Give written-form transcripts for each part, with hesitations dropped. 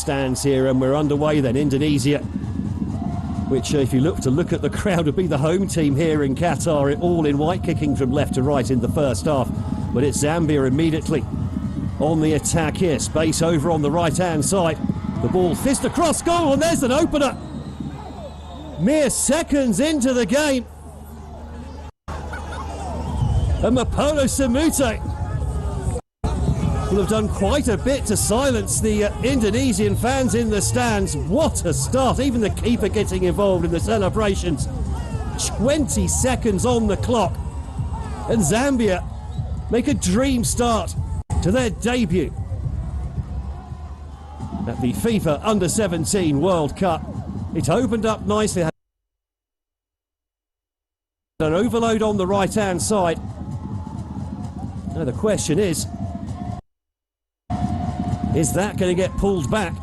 stands here, and we're underway then. Indonesia, which if you look at the crowd, would be the home team here in Qatar, all in white, kicking from left to right in the first half. But it's Zambia immediately on the attack here. Space over on the right-hand side. The ball fist across goal, and there's an opener. Mere seconds into the game. And Mapolo Samute will have done quite a bit to silence the Indonesian fans in the stands. What a start. Even the keeper getting involved in the celebrations. 20 seconds on the clock. And Zambia make a dream start to their debut at the FIFA Under-17 World Cup. It opened up nicely. An overload on the right-hand side. Now the question is that going to get pulled back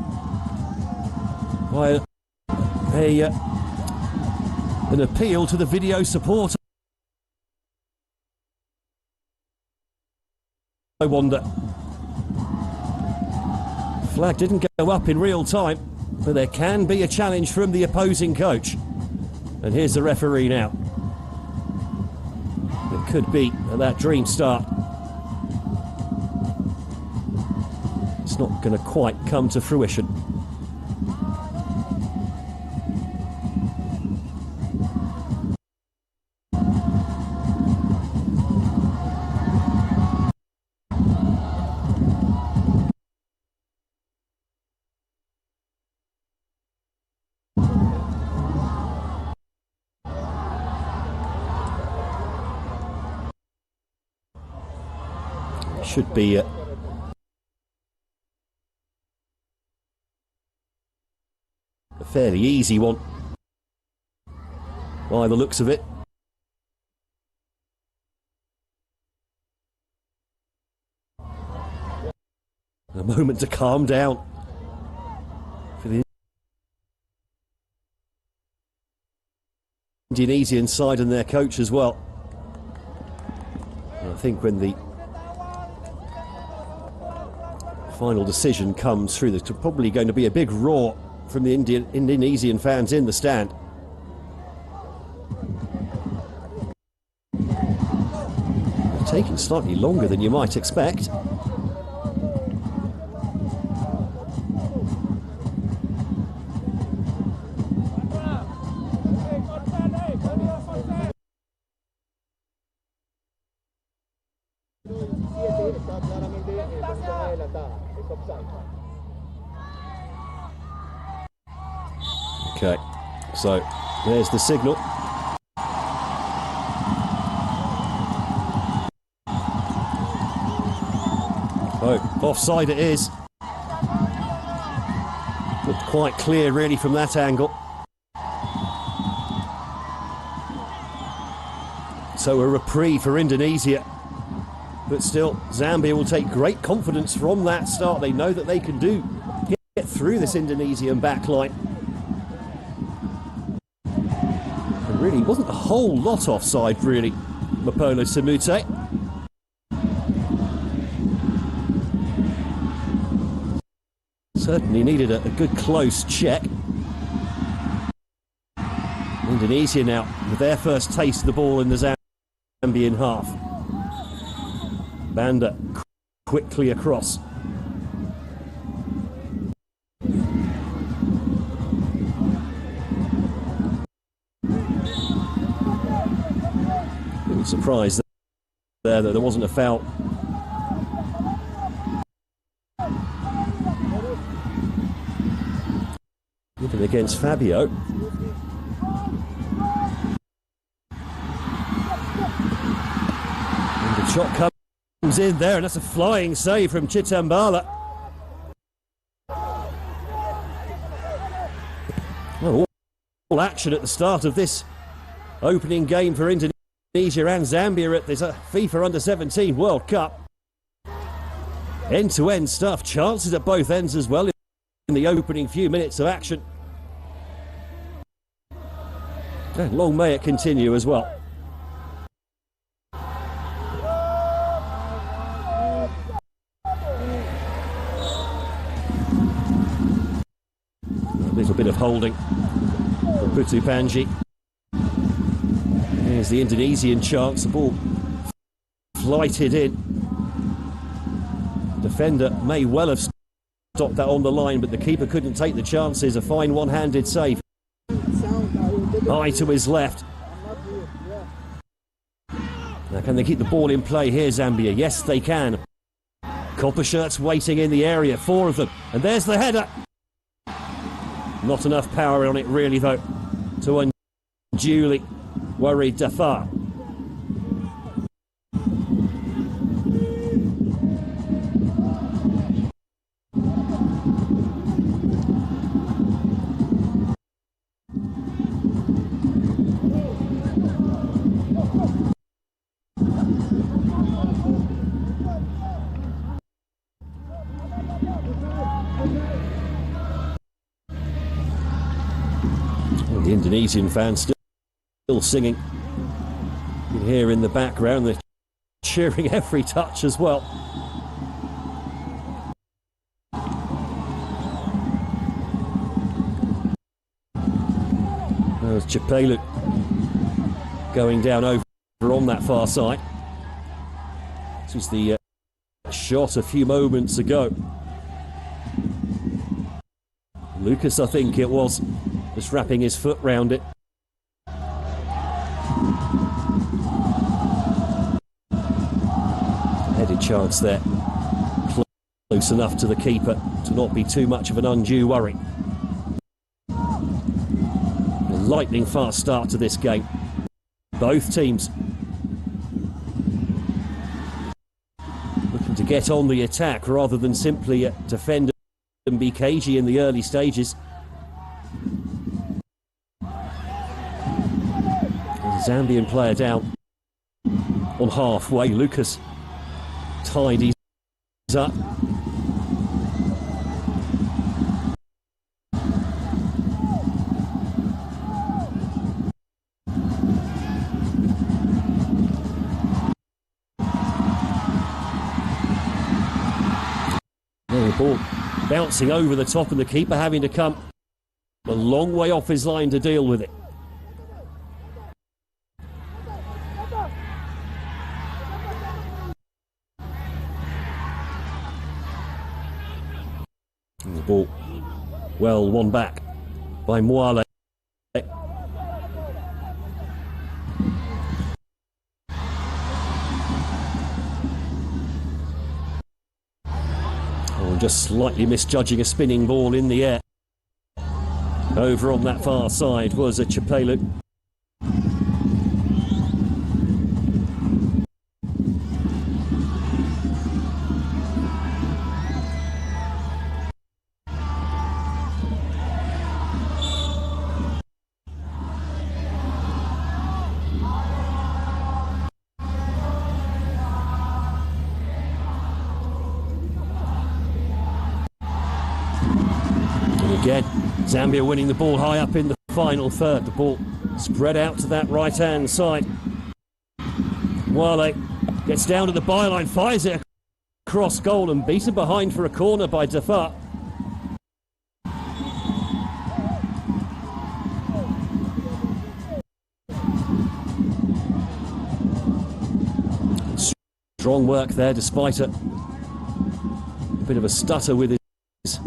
by an appeal to the video support? I wonder. Flag didn't go up in real time, but there can be a challenge from the opposing coach. And here's the referee now. It could be that dream start. It's not going to quite come to fruition. Should be a fairly easy one by the looks of it. A moment to calm down for the Indonesian side and their coach as well. And I think when the final decision comes through, there's probably going to be a big roar from the Indonesian fans in the stand. It's taking slightly longer than you might expect. Okay, so there's the signal. Oh, offside it is. Looked quite clear really from that angle. So a reprieve for Indonesia. But still, Zambia will take great confidence from that start. They know that they can get through this Indonesian backline. And really, wasn't a whole lot offside, really, Mapolo Samute. Certainly needed a good close check. Indonesia now with their first taste of the ball in the Zambian half. Banda quickly across. I was surprised there that there wasn't a foul. Looking against Fabio. And the shot comes in there, and that's a flying save from Chitambala. Well, all action at the start of this opening game for Indonesia and Zambia at this FIFA Under-17 World Cup. End-to-end stuff, chances at both ends as well in the opening few minutes of action. And long may it continue as well. holding for Putra Panji. Here's the Indonesian chance. The ball flighted in. Defender may well have stopped that on the line, but the keeper couldn't take the chances. A fine one-handed save. High to his left. Now, can they keep the ball in play here, Zambia? Yes, they can. Copper shirts waiting in the area, 4 of them. And there's the header. Not enough power on it, really, though, to unduly worry Dafar. The Indonesian fans still singing. You can hear in the background they're cheering every touch as well. There's Chapelu going down over on that far side. This was the shot a few moments ago. Lucas, I think it was, just wrapping his foot round it. Headed chance there. Close enough to the keeper to not be too much of an undue worry. A lightning fast start to this game. Both teams looking to get on the attack rather than simply defend and be cagey in the early stages. Zambian player down on halfway. Lucas tidies up. The ball bouncing over the top, and the keeper having to come a long way off his line to deal with it. And the ball well won back by Mwale. Just slightly misjudging a spinning ball in the air. Over on that far side was a Chapelu. Again, Zambia winning the ball high up in the final third. The ball spread out to that right-hand side. Mwale gets down to the byline, fires it across goal and beaten behind for a corner by Dafar. Strong work there despite a bit of a stutter with his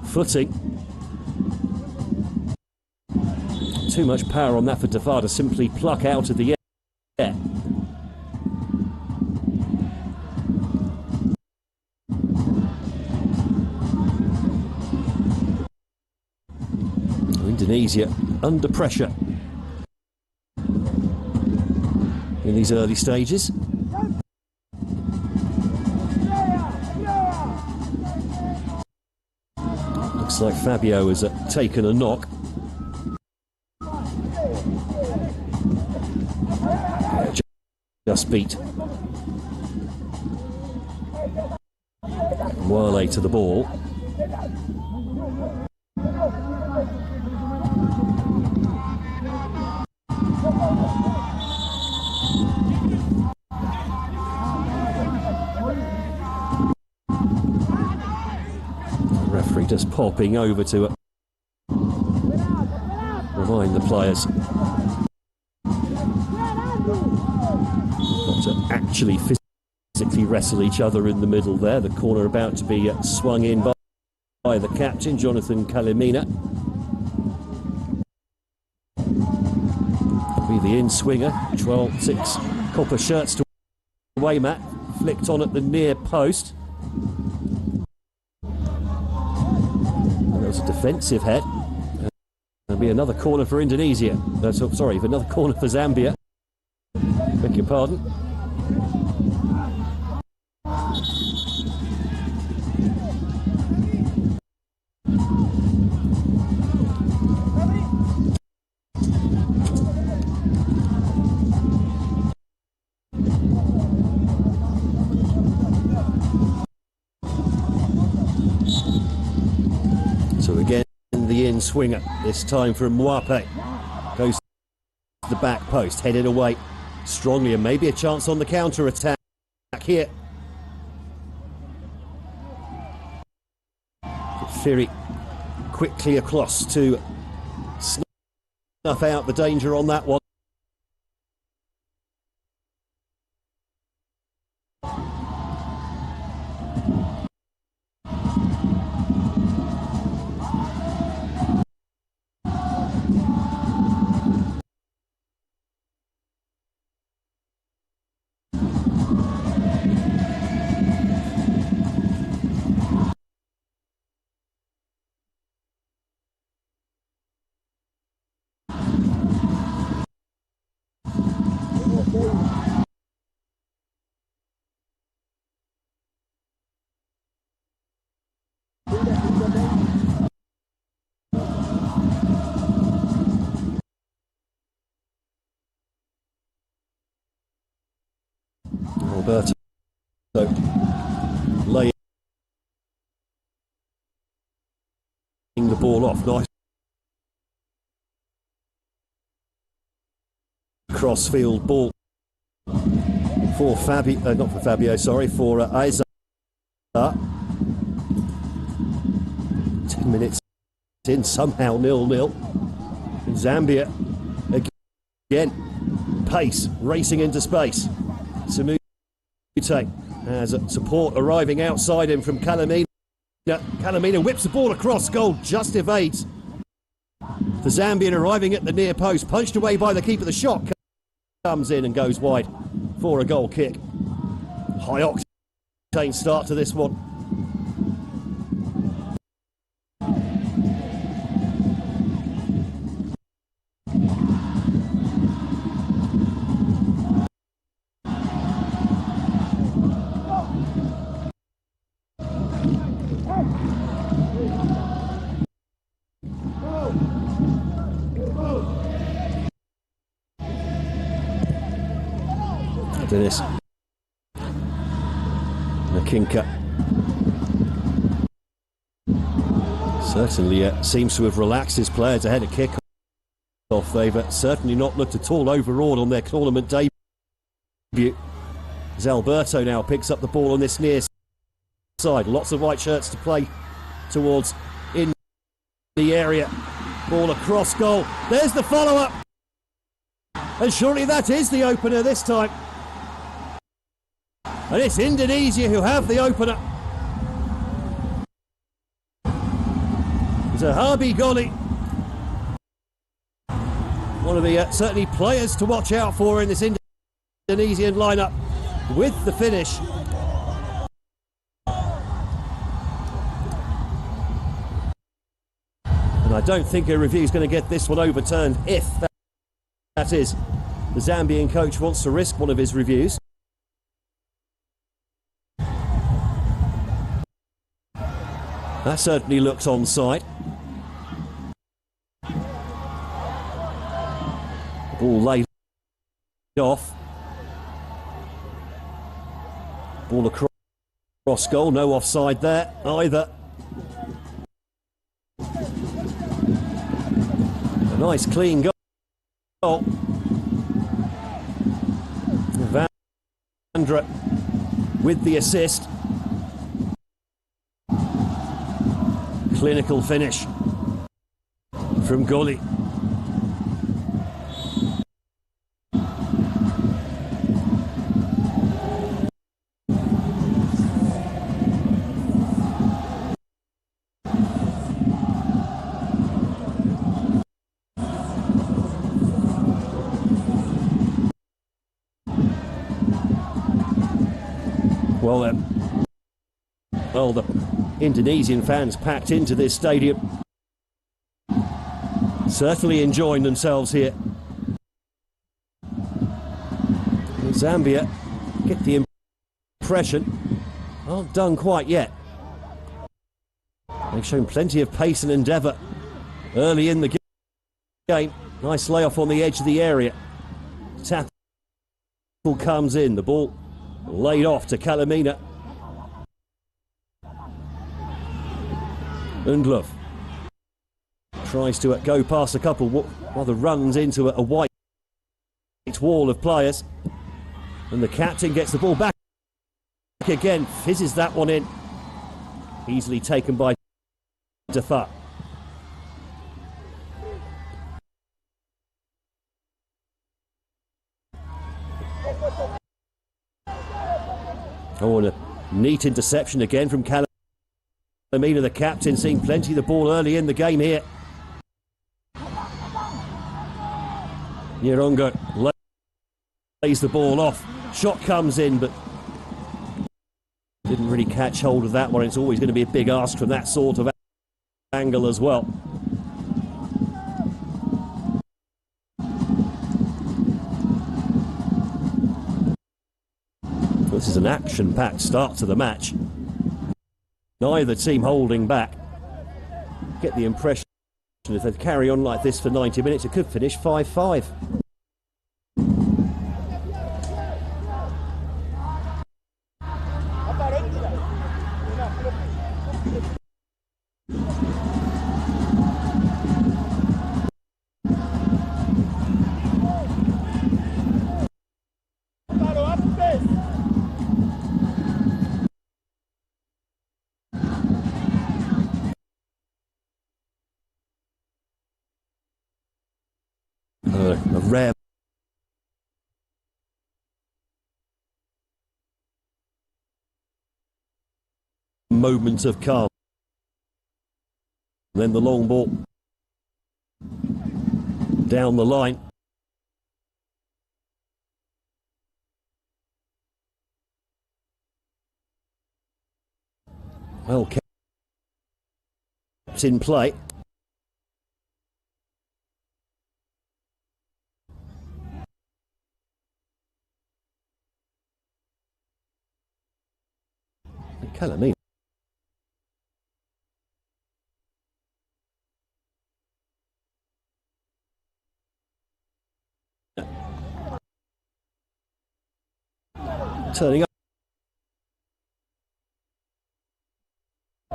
footing. Too much power on that for Dafar to simply pluck out of the air. Indonesia under pressure in these early stages. Looks like Fabio has taken a knock. Just beat Mwale to the ball. The referee just popping over to it. behind the players. Not to actually physically wrestle each other in the middle there. The corner about to be swung in by the captain, Jonathan Kalimina. Be the in-swinger. 12-6 copper shirts to away mat. Flicked on at the near post. And there's a defensive head. There'll be another corner for Indonesia. Sorry, another corner for Zambia. Beg your pardon. So again, the in-swinger, this time from Mwape. Goes to the back post, headed away strongly, and maybe a chance on the counter-attack here. Fury quickly across to snuff out the danger on that one. Alberto laying the ball off. Nice cross-field ball for Fabio, not for Fabio, sorry, for Aiza. 10 minutes in, somehow 0-0. Zambia again, pace, racing into space. Samute has support arriving outside him from Kalimina. Kalimina whips the ball across goal, just evades. The Zambian arriving at the near post, punched away by the keeper. The shot comes in and goes wide for a goal kick. High octane start to this one. Dennis Nakinka certainly seems to have relaxed his players ahead of kickoff. They've certainly not looked at all overawed on their tournament debut. As Alberto now picks up the ball on this near side, lots of white shirts to play towards in the area. Ball across goal. There's the follow-up, and surely that is the opener this time. And it's Indonesia who have the opener. Zahabi Goli, one of the certainly players to watch out for in this Indonesian lineup, with the finish. And I don't think a review is going to get this one overturned if that is the Zambian coach wants to risk one of his reviews. That certainly looks onside. Ball laid off. Ball across goal, no offside there either. A nice clean goal. Vandra with the assist. Clinical finish from Goli. Well, the Indonesian fans packed into this stadium, certainly enjoying themselves here. Zambia, get the impression, aren't done quite yet. They've shown plenty of pace and endeavour early in the game. Nice layoff on the edge of the area. Tackle comes in, the ball laid off to Kalamina. Undlov tries to go past a couple, rather runs into a white wall of players. And the captain gets the ball back again, fizzes that one in. Easily taken by Defa. Oh, and a neat interception again from Kalamina, the captain, seeing plenty of the ball early in the game here. Nyerongo lays the ball off. Shot comes in, but didn't really catch hold of that one. It's always going to be a big ask from that sort of angle as well. This is an action-packed start to the match. Neither team holding back. Get the impression if they carry on like this for 90 minutes, it could finish 5-5. A rare moment of calm. Then the long ball down the line. Well kept in play. Kalamina. Turning up.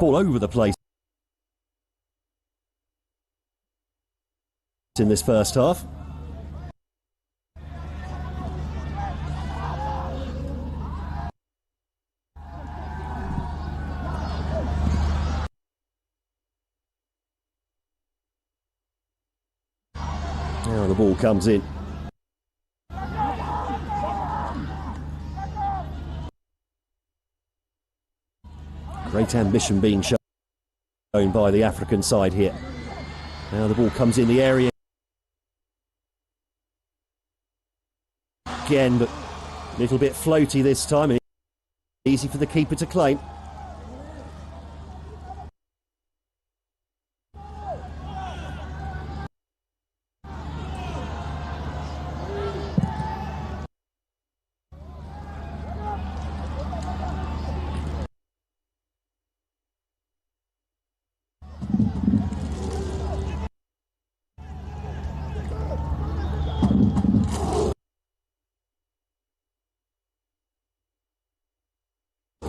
All over the place in this first half. Now the ball comes in. Great ambition being shown by the African side here. Now the ball comes in the area again, but a little bit floaty this time, and easy for the keeper to claim.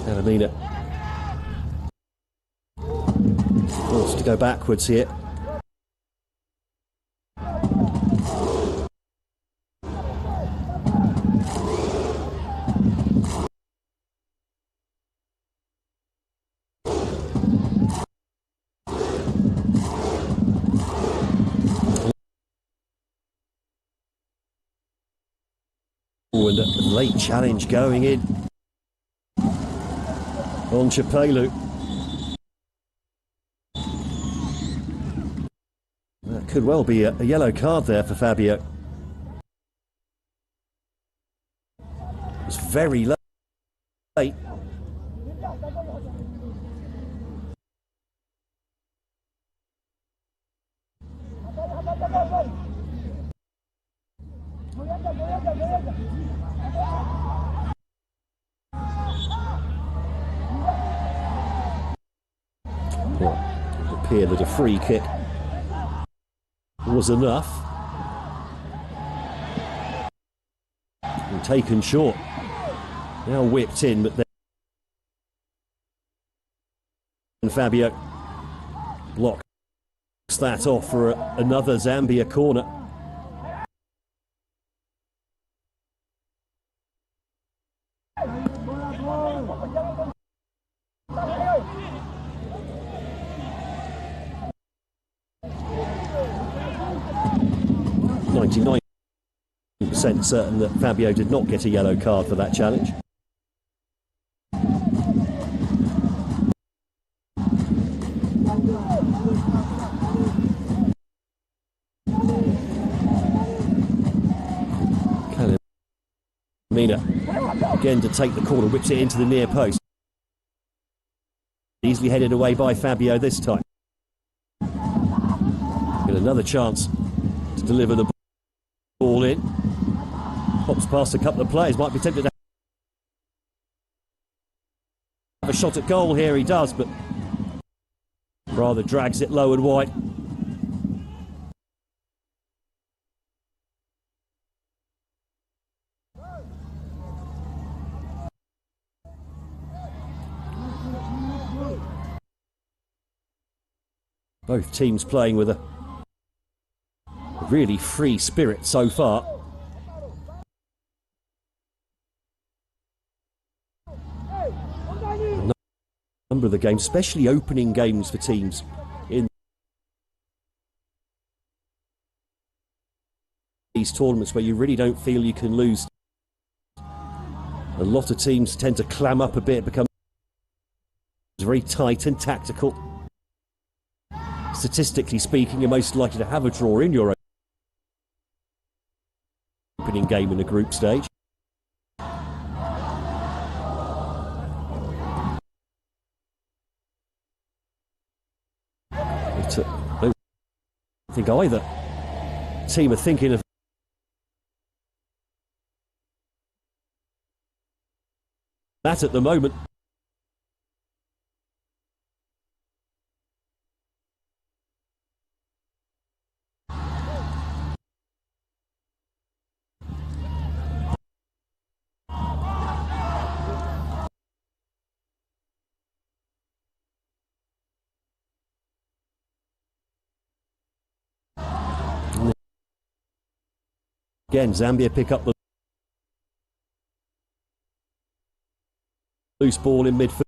Kalamina forced to go backwards here. Oh, and a late challenge going in on Chapelu. That could well be a yellow card there for Fabio. It was very late. Well, it would appear that a free kick was enough. And taken short. Now whipped in, but then Fabio blocks that off for another Zambia corner. %, certain that Fabio did not get a yellow card for that challenge. Mina again to take the corner, whips it into the near post. Easily headed away by Fabio this time. Get another chance to deliver the ball in. Pops past a couple of players, might be tempted to have a shot at goal here, he does, but rather drags it low and wide. Both teams playing with a really free spirit so far. A number of the games, especially opening games for teams in these tournaments where you really don't feel you can lose. A lot of teams tend to clam up a bit, become very tight and tactical. Statistically speaking, you're most likely to have a draw in your opening game in a group stage. But, I don't think either team are thinking of that at the moment. Again, Zambia pick up the loose ball in midfield.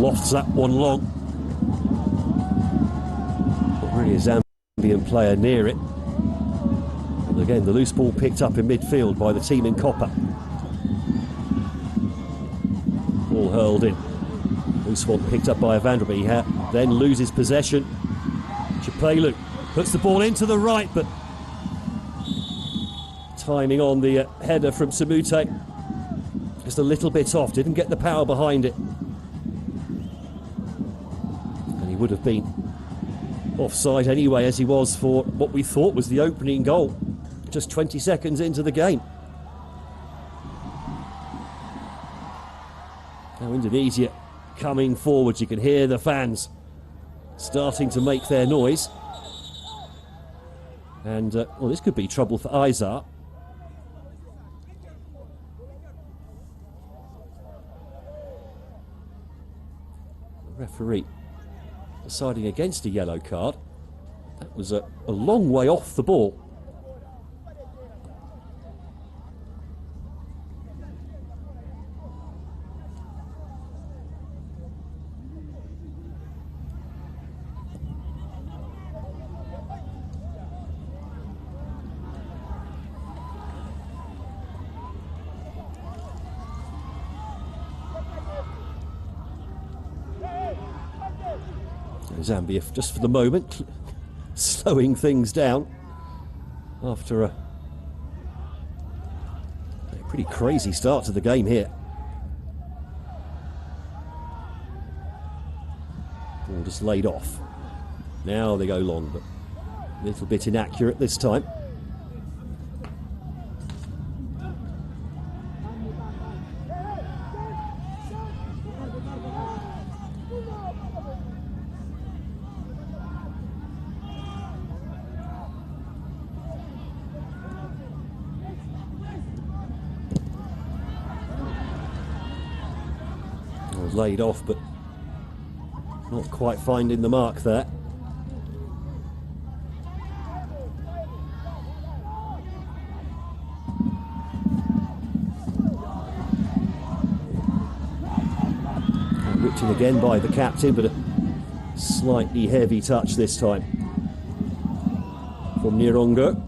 Lofts that one long. Not really a Zambian player near it. And again, the loose ball picked up in midfield by the team in copper. Ball hurled in. Loose one picked up by Vanderbilt. He then loses possession. Chapelu puts the ball into the right, but timing on the header from Samute just a little bit off. Didn't get the power behind it. Would have been offside anyway, as he was for what we thought was the opening goal just 20 seconds into the game. Now Indonesia coming forwards. You can hear the fans starting to make their noise, and well, this could be trouble for Aizar. Referee deciding against a yellow card. That was a long way off the ball. Zambia, just for the moment, slowing things down after a pretty crazy start to the game here. Ball just laid off. Now they go long, but a little bit inaccurate this time. Laid off, but not quite finding the mark there. Whipped in again by the captain, but a slightly heavy touch this time from Nirongo.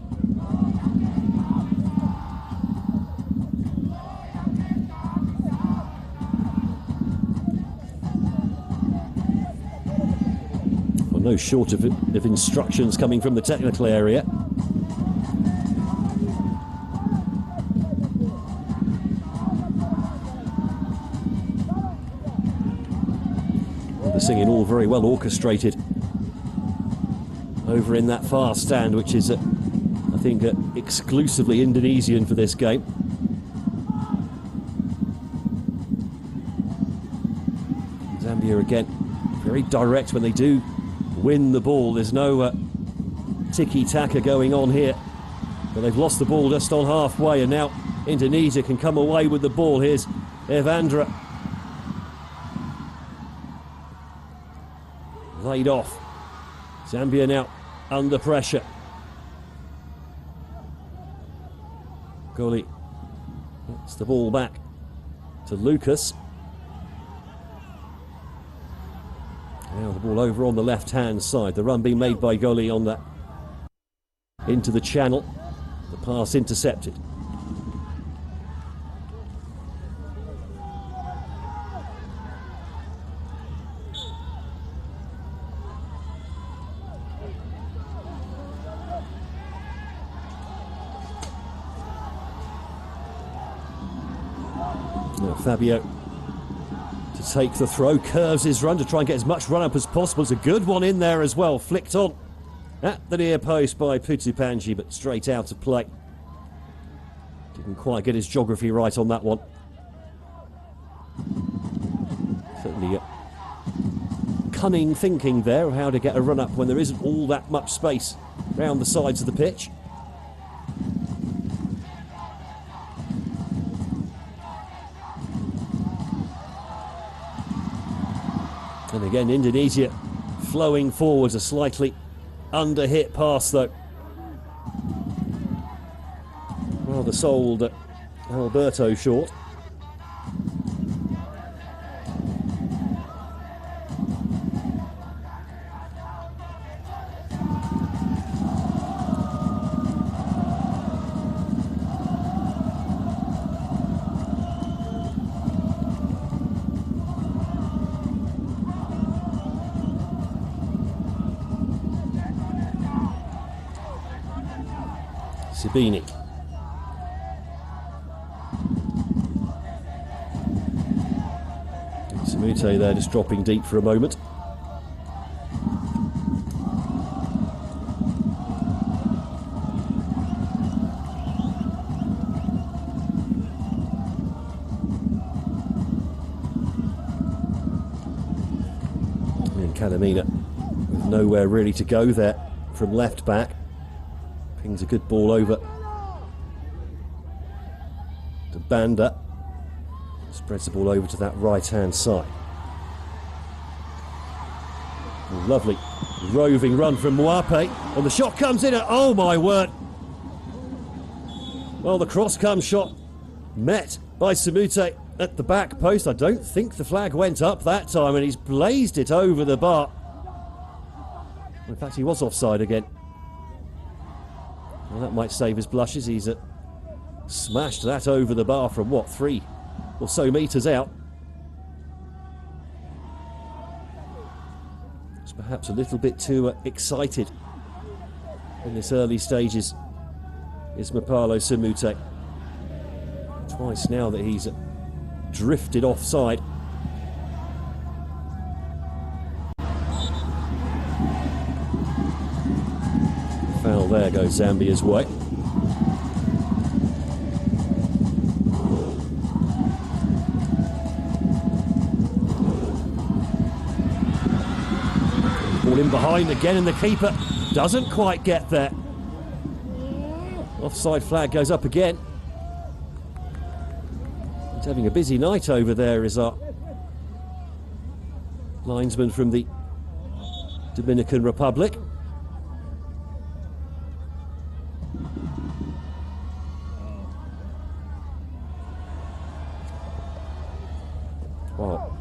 No short of instructions coming from the technical area. Well, the singing all very well orchestrated over in that far stand, which is, I think, exclusively Indonesian for this game. Zambia again, very direct when they do win the ball. There's no tiki-taka going on here, but they've lost the ball just on halfway, and now Indonesia can come away with the ball. Here's Evandra, laid off. Zambia now under pressure. Goli gets the ball back to Lucas. Now the ball over on the left-hand side. The run being made by Goli on that into the channel. The pass intercepted. Now Fabio to take the throw, curves his run to try and get as much run up as possible. It's a good one in there as well, flicked on at the near post by Putra, but straight out of play. Didn't quite get his geography right on that one. Certainly cunning thinking there of how to get a run up when there isn't all that much space around the sides of the pitch. And again, Indonesia flowing forwards, a slightly under-hit pass though. Rather sold Alberto short. Sabini. Samute there just dropping deep for a moment. And Kalamina with nowhere really to go there from left back. Pings a good ball over to Banda. Spreads the ball over to that right-hand side. Lovely roving run from Mwape, and the shot comes in, oh my word. Well, the cross-come shot met by Samute at the back post. I don't think the flag went up that time, and he's blazed it over the bar. In fact, he was offside again. Well, that might save his blushes. He's smashed that over the bar from, what, 3 or so metres out. It's perhaps a little bit too excited in this early stages is Mapalo Samute. Twice now that he's drifted offside. Foul there goes Zambia's way. Ball in behind again, and the keeper doesn't quite get there. Offside flag goes up again. He's having a busy night over there, is our linesman from the Dominican Republic. Well,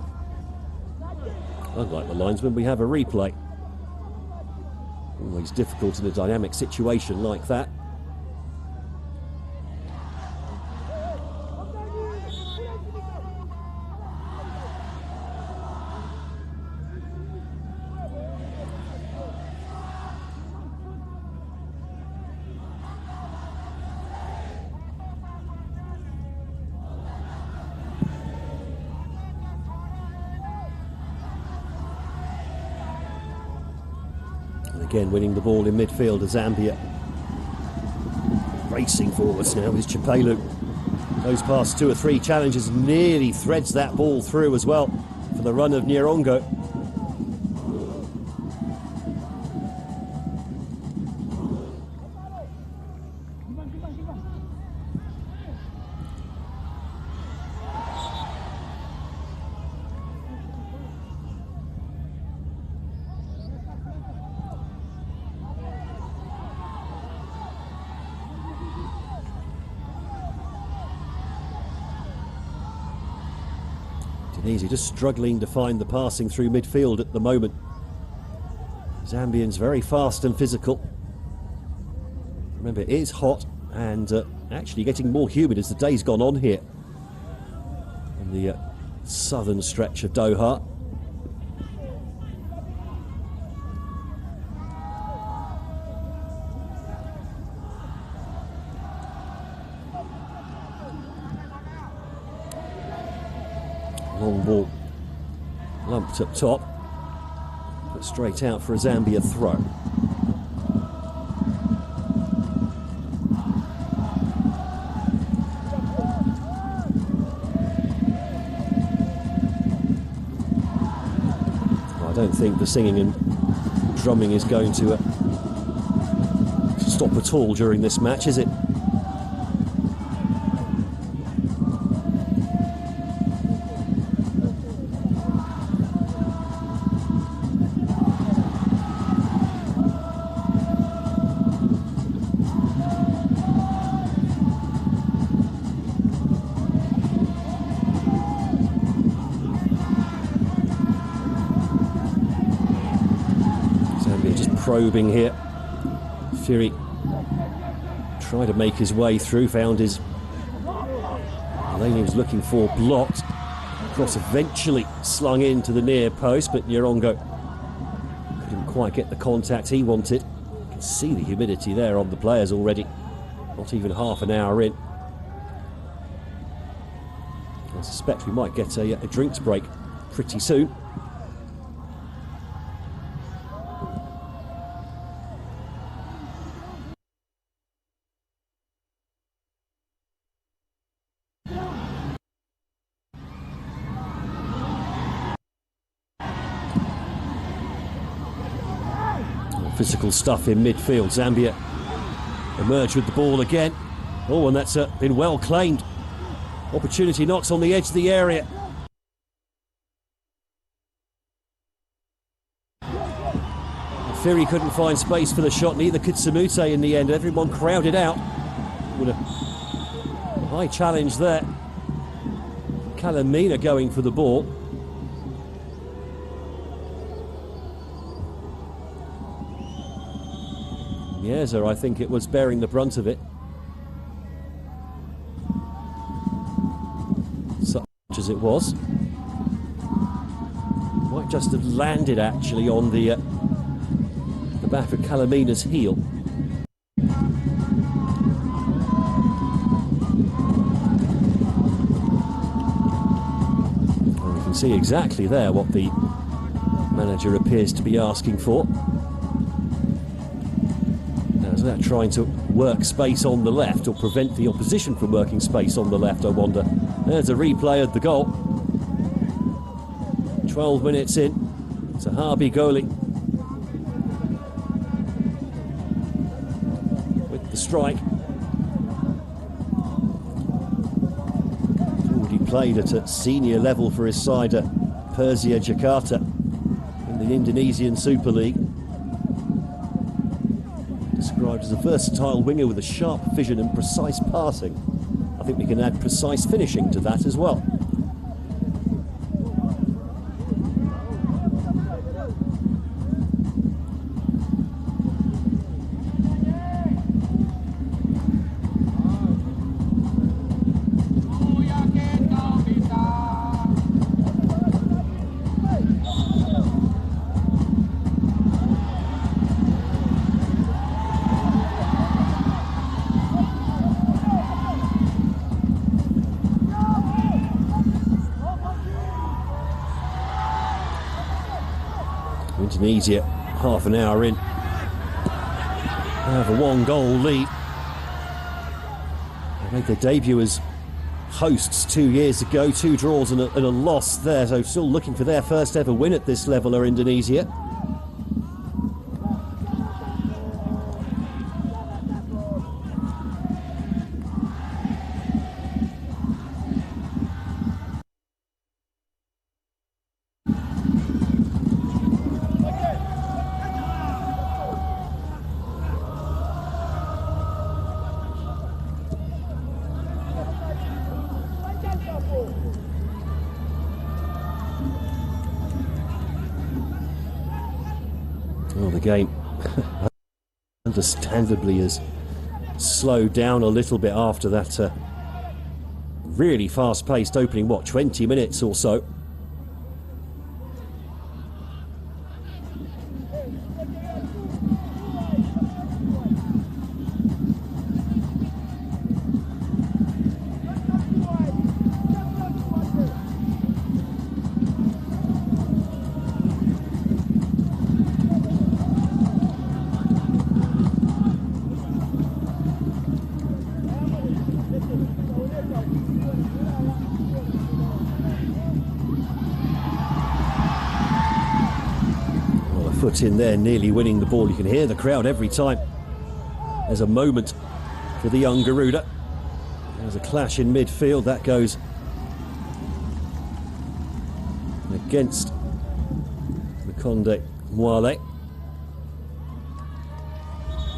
unlike the linesman, we have a replay. Always difficult in a dynamic situation like that. Again, winning the ball in midfield as Zambia. Racing forwards now is Chapelu. Goes past 2 or 3 challenges, nearly threads that ball through as well for the run of Nyerongo. Indonesia just struggling to find the passing through midfield at the moment. Zambians very fast and physical. Remember, it is hot and actually getting more humid as the day's gone on here on the southern stretch of Doha. Long ball lumped up top, but straight out for a Zambia throw. I don't think the singing and drumming is going to stop at all during this match, is it? Probing here. Fury tried to make his way through, found his lane he was looking for blocked. Cross eventually slung into the near post, but Nyerongo couldn't quite get the contact he wanted. You can see the humidity there on the players already. Not even half an hour in. I suspect we might get a drinks break pretty soon. Physical stuff in midfield. Zambia emerge with the ball again. Oh, and that's been well claimed. Opportunity knocks on the edge of the area. Firi couldn't find space for the shot, neither could Samute in the end. Everyone crowded out. With a high challenge there. Kalamina going for the ball. Mieza, I think it was, bearing the brunt of it. Such as it was. Might just have landed actually on the back of Kalamina's heel. And we can see exactly there what the manager appears to be asking for. Is that trying to work space on the left or prevent the opposition from working space on the left, I wonder. There's a replay of the goal. 12 minutes in. Sahabi goalie with the strike. Already played at a senior level for his side at Persija Jakarta in the Indonesian Super League. Described as a versatile winger with a sharp vision and precise passing. I think we can add precise finishing to that as well. Indonesia, half an hour in, have a one-goal lead. They made their debut as hosts 2 years ago, 2 draws and a loss there, so still looking for their first ever win at this level are Indonesia. Well, the game understandably has slowed down a little bit after that really fast-paced opening, 20 minutes or so. Foot in there, nearly winning the ball. You can hear the crowd every time there's a moment for the young Garuda. There's a clash in midfield that goes against Makonde Mwale.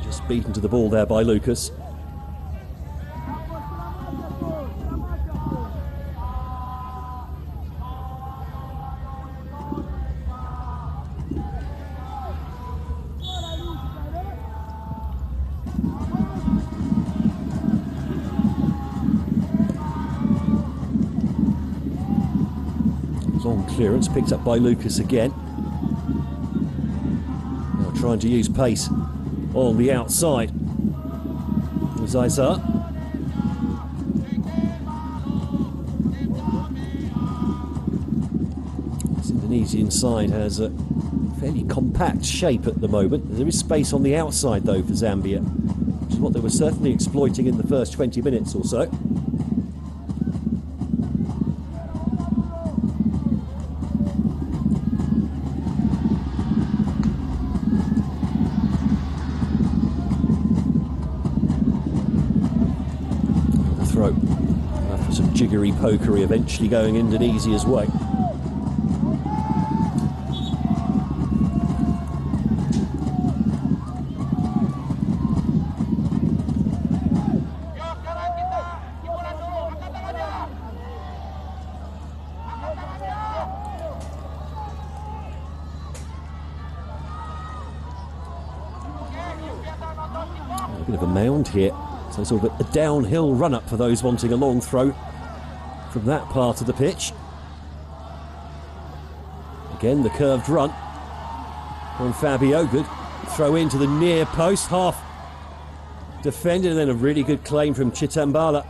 Just beaten to the ball there by Lucas. Long clearance picked up by Lucas again. Now trying to use pace on the outside. Zaizar. This Indonesian side has a fairly compact shape at the moment. There is space on the outside though for Zambia, which is what they were certainly exploiting in the first 20 minutes or so. Some jiggery pokery eventually going Indonesia's way. Bit of a mound here, so sort of a downhill run-up for those wanting a long throw from that part of the pitch. Again, the curved run from Fabio. Good throw into the near post, half defended, and then a really good claim from Chitambala.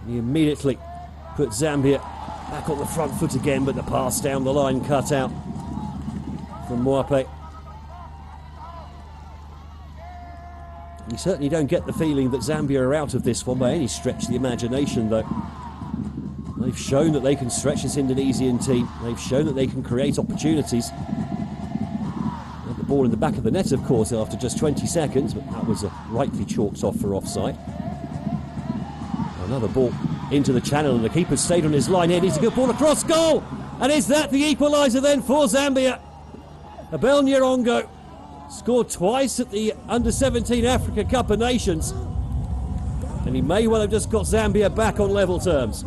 He immediately put Zambia back on the front foot again, but the pass down the line cut out from Mwape. You certainly don't get the feeling that Zambia are out of this one by any stretch of the imagination, though. They've shown that they can stretch this Indonesian team. They've shown that they can create opportunities. And the ball in the back of the net, of course, after just 20 seconds, but that was rightly chalked off for offside. Another ball into the channel, and the keeper stayed on his line here. Needs a good ball across goal, and is that the equaliser then for Zambia? Abel Nyerongo scored twice at the Under-17 Africa Cup of Nations, and he may well have just got Zambia back on level terms.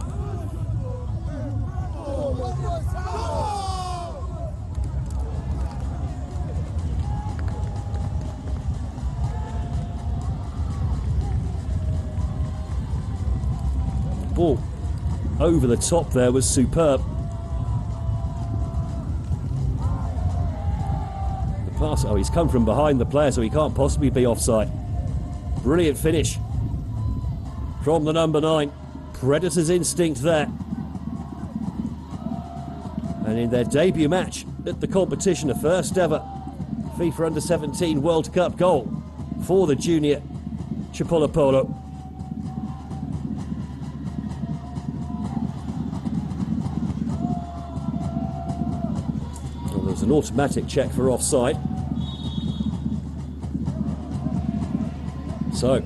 Ball over the top there was superb. The pass, oh, he's come from behind the player, so he can't possibly be offside. Brilliant finish from the number 9. Predator's instinct there. And in their debut match at the competition, a first ever FIFA Under-17 World Cup goal for the junior Chipolopolo. An automatic check for offside. So,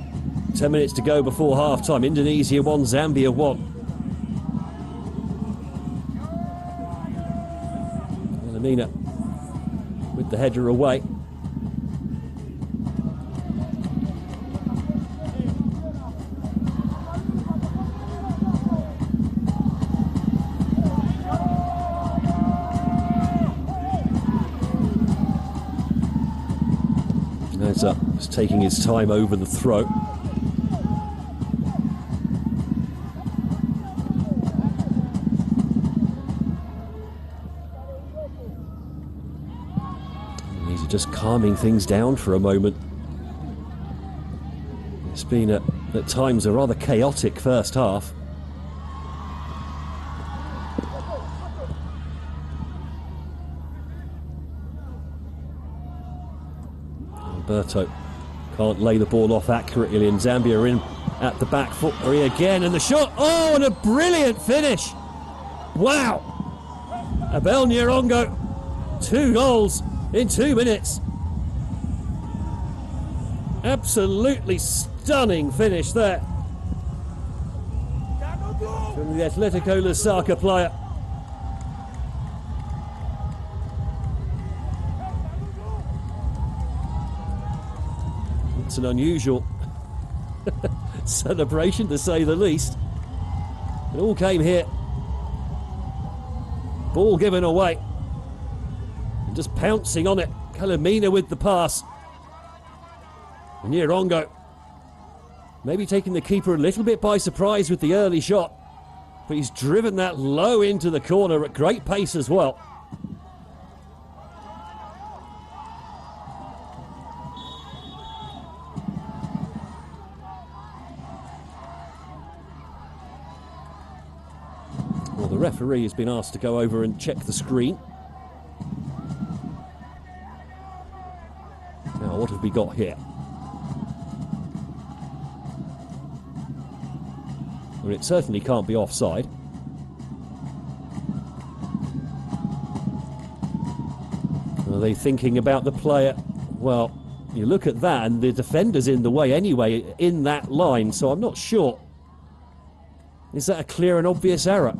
10 minutes to go before half-time. Indonesia 1, Zambia 1. Lamina with the header away. Was taking his time over the throw. He's just calming things down for a moment. It's been at times a rather chaotic first half. Alberto can't lay the ball off accurately, and Zambia are in at the back foot again, and the shot, oh, and a brilliant finish. Wow. Abel Nyerongo, 2 goals in 2 minutes. Absolutely stunning finish there from the Atletico Lusaka player. It's an unusual celebration, to say the least. It all came here. Ball given away. And just pouncing on it. Calamina with the pass. Nyerongo maybe taking the keeper a little bit by surprise with the early shot. But he's driven that low into the corner at great pace as well. Well, the referee has been asked to go over and check the screen. Now, what have we got here? Well, it certainly can't be offside. Are they thinking about the player? Well, you look at that and the defender's in the way anyway, in that line, so I'm not sure. Is that a clear and obvious error?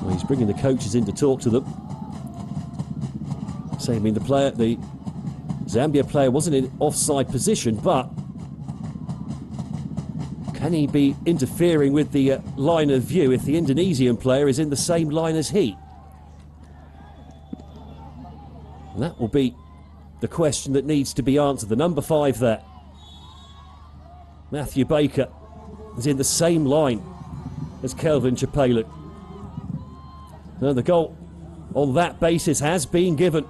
Well, he's bringing the coaches in to talk to them. So, I mean, the Zambia player wasn't in offside position, but Can he be interfering with the line of view if the Indonesian player is in the same line as he? And that will be the question that needs to be answered. The number 5 there, Matthew Baker, is in the same line as Kelvin Chapelu. Now the goal on that basis has been given.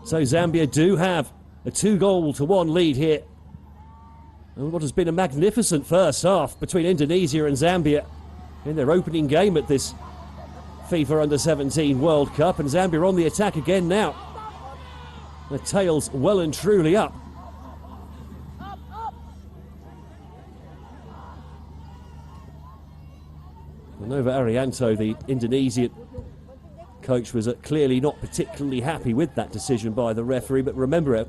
So Zambia do have a 2-goal-to-1 lead here. And what has been a magnificent first half between Indonesia and Zambia in their opening game at this FIFA Under-17 World Cup. And Zambia on the attack again now. The tail's well and truly up. Nova Arianto, the Indonesian coach, was clearly not particularly happy with that decision by the referee. But remember,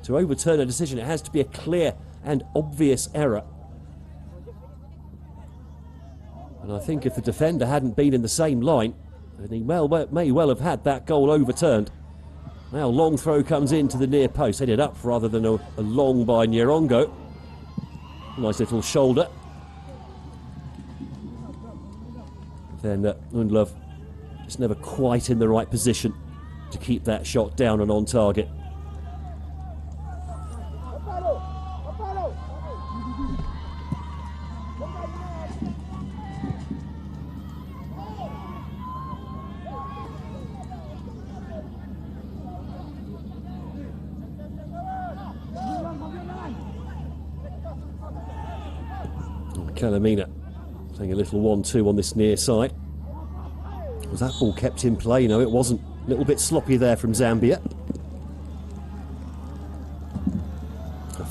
to overturn a decision, it has to be a clear and obvious error. And I think if the defender hadn't been in the same line, then he may well have had that goal overturned. Now long throw comes into the near post, headed up rather than a long by Nyerongo. Nice little shoulder. Then Undlov just never quite in the right position to keep that shot down and on target. Calamina playing a little 1-2 on this near side. Was that ball kept in play? No, it wasn't. A little bit sloppy there from Zambia.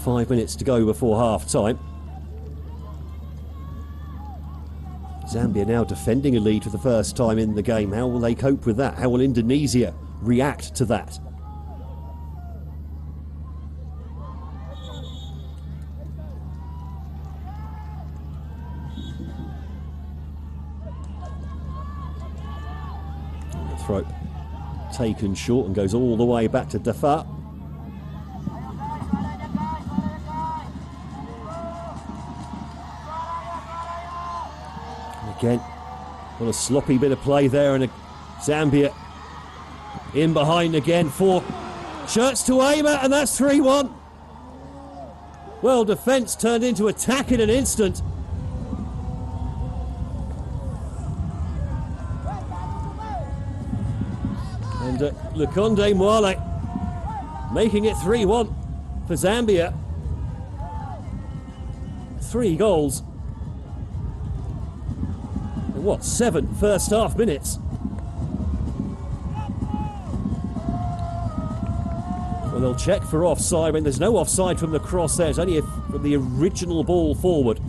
5 minutes to go before half-time. Zambia now defending a lead for the first time in the game. How will they cope with that? How will Indonesia react to that? Throw taken short and goes all the way back to Dafa. Again, what a sloppy bit of play there, and Zambia in behind again for shirts to aim at, and that's 3-1. Well, defence turned into attack in an instant. And Lukonde Mwale making it 3-1 for Zambia. 3 goals in what, 7 first half minutes? Well, they'll check for offside. I mean, there's no offside from the cross there. It's only from the original ball forward.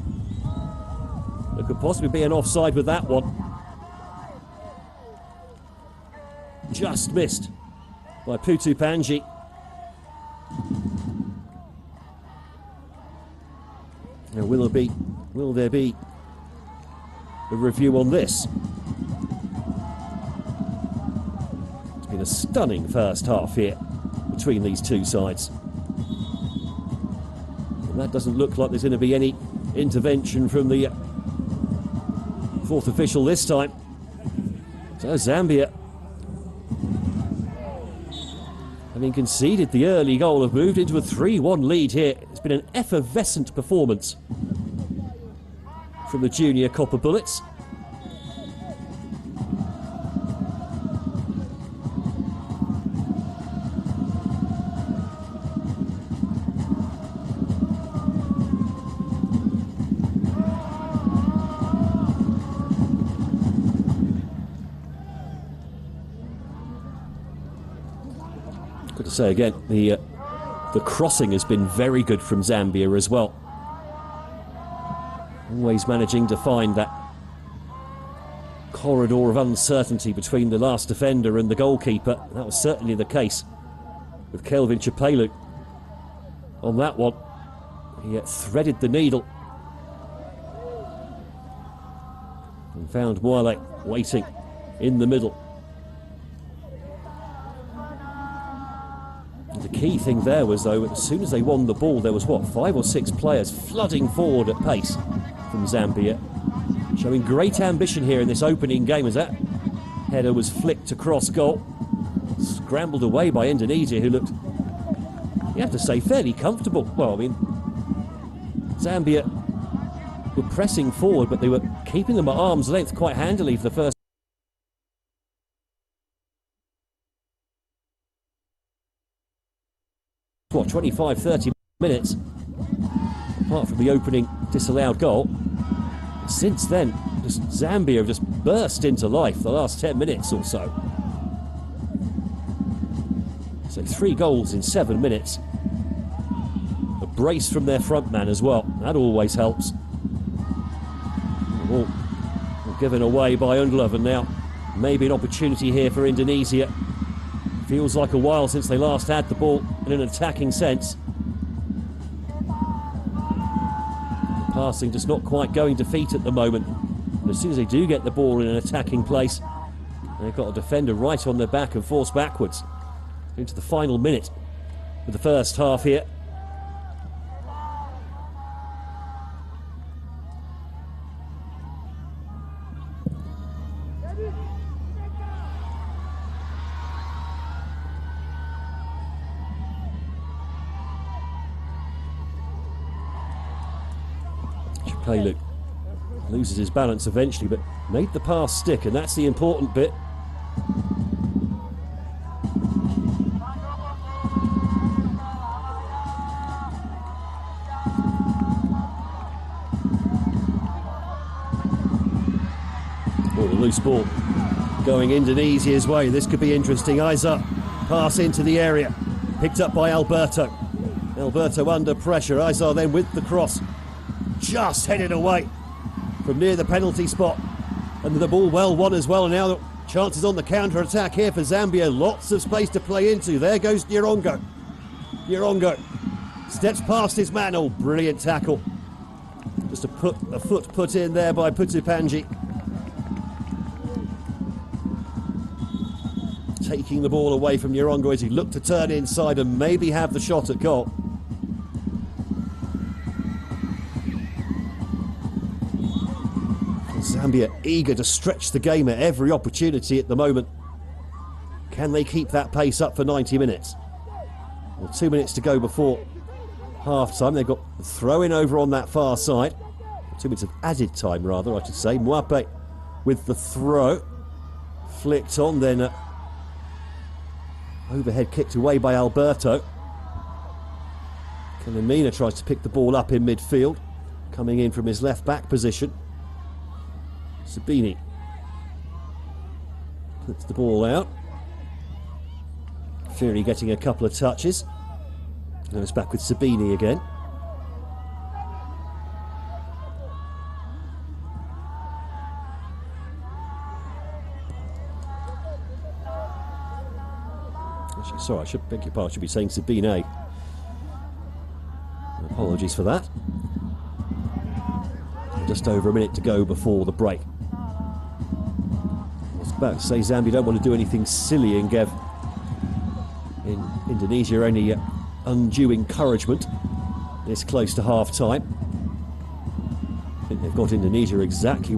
There could possibly be an offside with that one. Just missed by Putra Panji. Now, will there be a review on this? It's been a stunning first half here between these two sides. And that doesn't look like there's going to be any intervention from the fourth official this time. So Zambia, having conceded the early goal, have moved into a 3-1 lead here. It's been an effervescent performance from the junior Copper Bullets. Got to say again, the crossing has been very good from Zambia as well. Always managing to find that corridor of uncertainty between the last defender and the goalkeeper. That was certainly the case with Kelvin Chapelu on that one. He threaded the needle and found Mwale waiting in the middle. And the key thing there was, though, as soon as they won the ball, there was, 5 or 6 players flooding forward at pace. from Zambia. Showing great ambition here in this opening game as that header was flicked across goal. Scrambled away by Indonesia, who looked, you have to say, fairly comfortable. Well, I mean, Zambia were pressing forward, but they were keeping them at arm's length quite handily for the first 25-30 minutes, apart from the opening disallowed goal. Since then, just Zambia have just burst into life the last 10 minutes or so. So 3 goals in 7 minutes. A brace from their front man as well. That always helps. All given away by Undlov, and now maybe an opportunity here for Indonesia. Feels like a while since they last had the ball in an attacking sense. The passing just not quite going to feet at the moment. But as soon as they do get the ball in an attacking place, they've got a defender right on their back and forced backwards into the final minute of the first half here. Luke loses his balance eventually, but made the pass stick, and that's the important bit. Oh, the loose ball going Indonesia's way. This could be interesting. Eyes up, pass into the area, picked up by Alberto. Alberto under pressure. Izar then with the cross, just headed away from near the penalty spot, and the ball well won as well. And now the chances on the counter-attack here for Zambia. Lots of space to play into. There goes Nyarongo. Nyarongo steps past his man. Oh, brilliant tackle. Just a foot put in there by Putra. Taking the ball away from Nyarongo as he looked to turn inside and maybe have the shot at goal. Zambia eager to stretch the game at every opportunity at the moment. Can they keep that pace up for 90 minutes? Well, 2 minutes to go before half-time. They've got the throw-in over on that far side. 2 minutes of added time, rather, I should say. Mwape with the throw. Flicked on, then overhead kicked away by Alberto. Kanamina tries to pick the ball up in midfield, coming in from his left-back position. Sabini puts the ball out. Fury getting a couple of touches. Now it's back with Sabini again. Actually, sorry, I beg your pardon, I should be saying Sabine. Apologies for that. Just over a minute to go before the break. I was about to say Zambia don't want to do anything silly and give in Indonesia any undue encouragement this close to half time. I think they've got Indonesia exactly where